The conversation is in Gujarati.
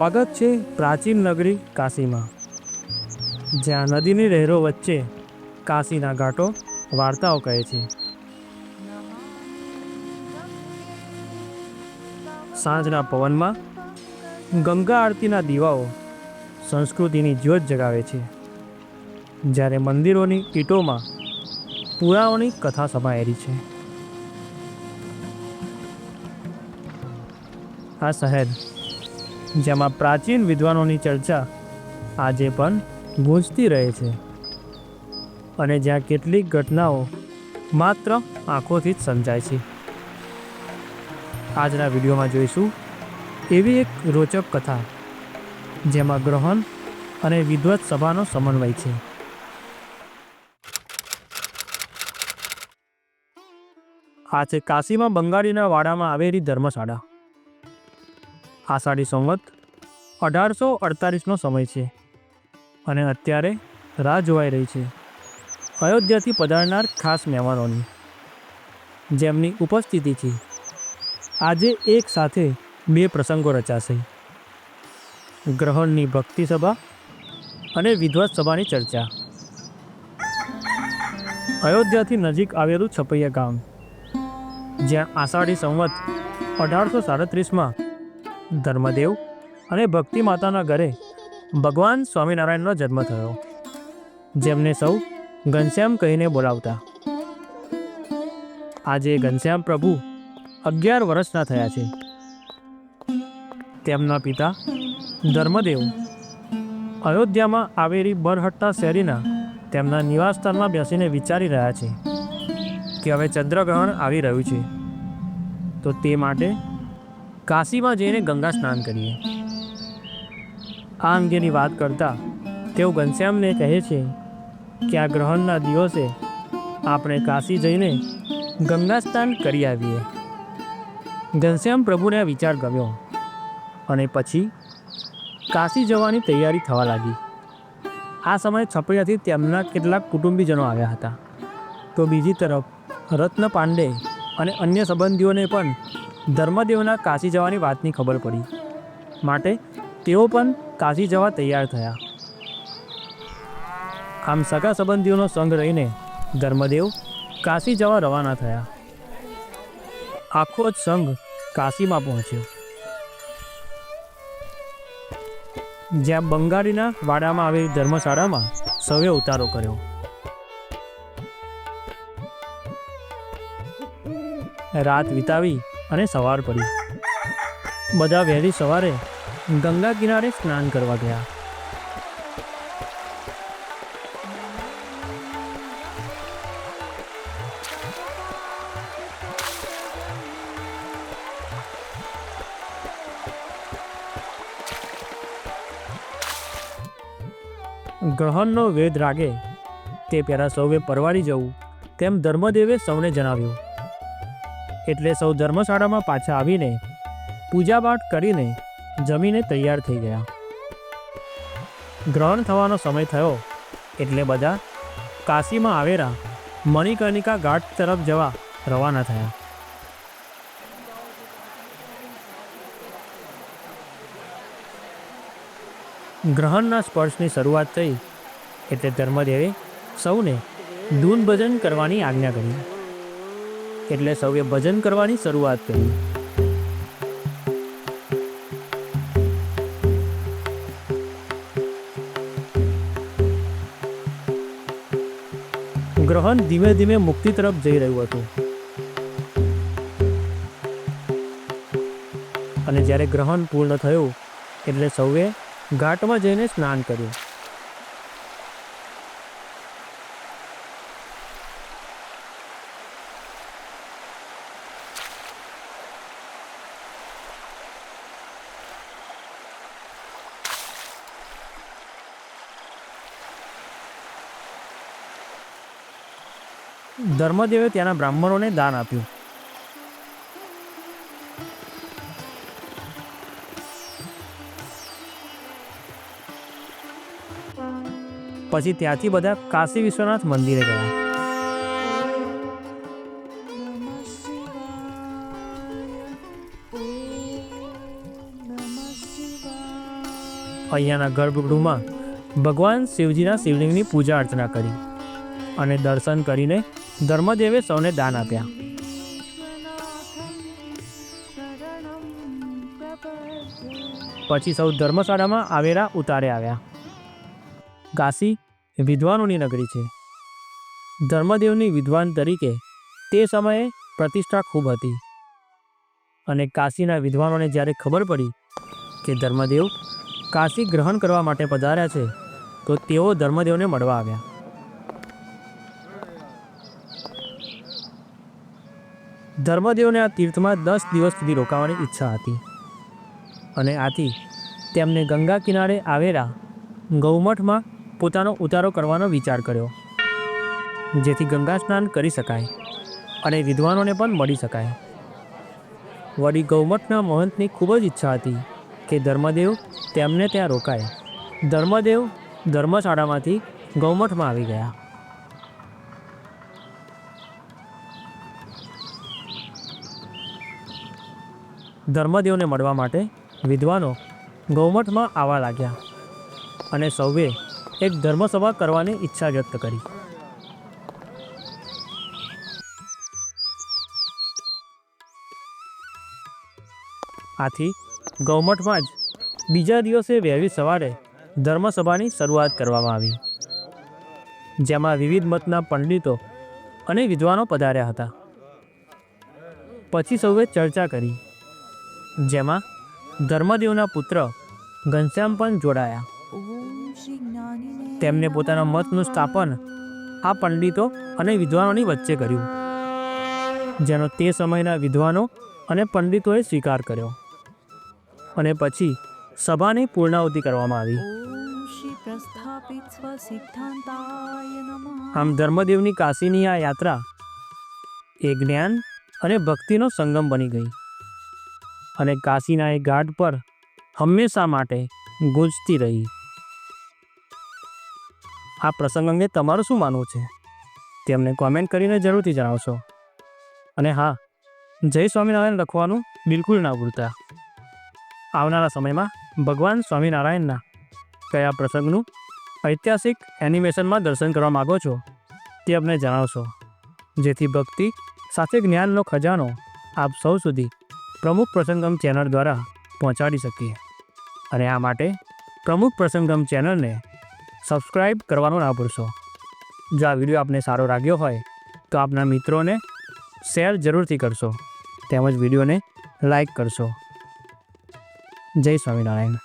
સ્વાગત છે પ્રાચીન નગરી કાશીમાં, જ્યાં નદીની લહેરો વચ્ચે કાશીના ઘાટો વાર્તાઓ કહે છે. સાંજના પવનમાં ગંગા આરતીના દીવાઓ સંસ્કૃતિની જ્યોત જગાવે છે, જ્યારે મંદિરોની ઈંટોમાં પુરાણોની કથા સમાયેલી છે. આ શહેર, જેમાં પ્રાચીન વિદ્વાનોની ચર્ચા આજે પણ ગૂંજતી રહે છે, અને જ્યાં કેટલીક ઘટનાઓ માત્ર આંખોથી જ સમજાય છે. આજના વિડીયોમાં જોઈશું એવી એક રોચક કથા જેમાં ગ્રહણ અને વિદ્વત સભાનો સમન્વય છે. આ છે કાશીમાં બંગાળીના વાડામાં આવેલી ધર્મશાળા. આષાઢી સંવત 1848નો સમય છે, અને અત્યારે રાહ જોવાઈ રહી છે અયોધ્યાથી પધારનાર ખાસ મહેમાનોની, જેમની ઉપસ્થિતિથી આજે એક સાથે બે પ્રસંગો રચાશે: ગ્રહણની ભક્તિ સભા અને વિદ્વત સભાની ચર્ચા. અયોધ્યાથી નજીક આવેલું છપૈયા ગામ, જ્યાં આષાઢી સંવત 1837માં ધર્મદેવ અને ભક્તિ માતાના ઘરે ભગવાન સ્વામિનારાયણનો જન્મ થયો, જેમને સૌ ઘનશ્યામ કહીને બોલાવતા. આજે ઘનશ્યામ પ્રભુ 11 વર્ષના થયા છે. તેમના પિતા ધર્મદેવ અયોધ્યામાં આવેલી બરહટ્ટા શેરીના તેમના નિવાસસ્થાનમાં બેસીને વિચારી રહ્યા છે કે હવે ચંદ્રગ્રહણ આવી રહ્યું છે, તો તે માટે કાશીમાં જઈને ગંગા સ્નાન કરીએ. આ અંગેની વાત કરતા તેઓ ઘનશ્યામને કહે છે કે આ ગ્રહણના દિવસે આપણે કાશી જઈને ગંગા સ્નાન કરી આવીએ. ઘનશ્યામ પ્રભુને આ વિચાર ગમ્યો, અને પછી કાશી જવાની તૈયારી થવા લાગી. આ સમયે છપૈયાથી તેમના કેટલાક કુટુંબીજનો આવ્યા હતા, તો બીજી તરફ રત્ન પાંડે અને અન્ય સંબંધીઓને પણ ધર્મદેવના કાશી જવાની વાતની ખબર પડી, માટે તેઓ પણ કાશી જવા તૈયાર થયા. આમ સગા સંબંધીઓનો સંગ રહીને ધર્મદેવ કાશી જવા રવાના થયા. આખો જ સંઘ કાશીમાં પહોંચ્યો, જ્યાં બંગાળીના વાડામાં આવેલી ધર્મશાળામાં સૌએ ઉતારો કર્યો. રાત વિતાવી અને સવાર પડી. બધા વહેલી સવારે ગંગા કિનારે સ્નાન કરવા ગયા. ગ્રહણનો વેદ રાગે તે પહેલાં સૌએ પરવારી જવું તેમ ધર્મદેવે સૌને જણાવ્યું. એટલે સૌ ધર્મશાળામાં પાછા આવીને પૂજાપાઠ કરીને જમીને તૈયાર થઈ ગયા. ગ્રહણ થવાનો સમય થયો એટલે બધા કાશીમાં આવેલા મણિકર્ણિકા ઘાટ તરફ જવા રવાના થયા. ગ્રહણના સ્પર્શની શરૂઆત થઈ એટલે ધર્મદેવે સૌને ધૂન ભજન કરવાની આજ્ઞા કરી, એટલે સૌએ ભજન કરવાની શરૂઆત કરી. ગ્રહણ ધીમે ધીમે મુક્તિ તરફ જઈ રહ્યું હતું, અને જ્યારે ગ્રહણ પૂર્ણ થયું એટલે સૌએ ઘાટમાં જઈને સ્નાન કર્યું. ધર્મદેવે ત્યાંના બ્રાહ્મણોને દાન આપ્યું. પછી ત્યાંથી બધા કાશી વિશ્વનાથ મંદિરે ગયા. અહીંયાના ગર્ભગૃહમાં ભગવાન શિવજીના શિવલિંગની પૂજા અર્ચના કરી અને દર્શન કરીને ધર્મદેવે સૌને દાન આપ્યા. પછી સૌ ધર્મશાળામાં આવેલા ઉતારે આવ્યા. કાશી વિદ્વાનોની નગરી છે. ધર્મદેવની વિદ્વાન તરીકે તે સમયે પ્રતિષ્ઠા ખૂબ હતી અને કાશીના વિદ્વાનોને જ્યારે ખબર પડી કે ધર્મદેવ કાશી ગ્રહણ કરવા માટે પધાર્યા છે તો તેઓ ધર્મદેવને મળવા આવ્યા. ધર્મદેવને આ તીર્થમાં 10 દિવસ સુધી રોકાવાની ઈચ્છા હતી અને આથી તેમને ગંગા કિનારે આવેલા ગૌમઠમાં પોતાનો ઉતારો કરવાનો વિચાર કર્યો, જેથી ગંગા સ્નાન કરી શકાય અને વિદ્વાનોને પણ મળી શકાય. વળી ગૌમઠના મહંતની ખૂબ જ ઈચ્છા હતી કે ધર્મદેવ તેમને ત્યાં રોકાય. ધર્મદેવ ધર્મશાળામાંથી ગૌમઠમાં આવી ગયા. ધર્મદેવને મળવા માટે વિદ્વાનો ગૌમઠમાં આવવા લાગ્યા અને સૌએ એક ધર્મસભા કરવાની ઈચ્છા વ્યક્ત કરી. આથી ગૌમઠમાં જ બીજા દિવસે વહેલી સવારે ધર્મસભાની શરૂઆત કરવામાં આવી, જેમાં વિવિધ મતના પંડિતો અને વિદ્વાનો પધાર્યા હતા. પછી સૌએ ચર્ચા કરી, જેમાં ધર્મદેવના પુત્ર ઘનશ્યામ પણ જોડાયા. તેમને પોતાના મતનું સ્થાપન આ પંડિતો અને વિદ્વાનોની વચ્ચે કર્યું, જેનો તે સમયના વિદ્વાનો અને પંડિતોએ સ્વીકાર કર્યો અને પછી સભાની પૂર્ણાહુતિ કરવામાં આવી. આમ ધર્મદેવની કાશીની આ યાત્રા એ જ્ઞાન અને ભક્તિનો સંગમ બની ગઈ અને કાશીના એ ઘાટ પર હંમેશા માટે ગુંજતી રહી. આ પ્રસંગ અંગે તમારું શું માનવું છે તે અમને કોમેન્ટ કરીને જરૂરથી જણાવશો. અને હા, જય સ્વામિનારાયણ લખવાનું બિલકુલ ના ભૂલતા. આવનારા સમયમાં ભગવાન સ્વામિનારાયણના કયા પ્રસંગનું ઐતિહાસિક એનિમેશનમાં દર્શન કરવા માગો છો તે અમને જણાવશો, જેથી ભક્તિ સાથે જ્ઞાનનો ખજાનો આપ સૌ સુધી પ્રમુખ પ્રસંગમ ચેનલ દ્વારા પહોંચાડી શકીએ. અને આ માટે પ્રમુખ પ્રસંગમ ચેનલને સબસ્ક્રાઈબ કરવાનું ના ભૂલશો. જો આ વિડીયો આપને સારો લાગ્યો હોય તો આપના મિત્રોને શેર જરૂરથી કરશો, તેમજ વિડીયોને લાઈક કરશો. જય સ્વામિનારાયણ.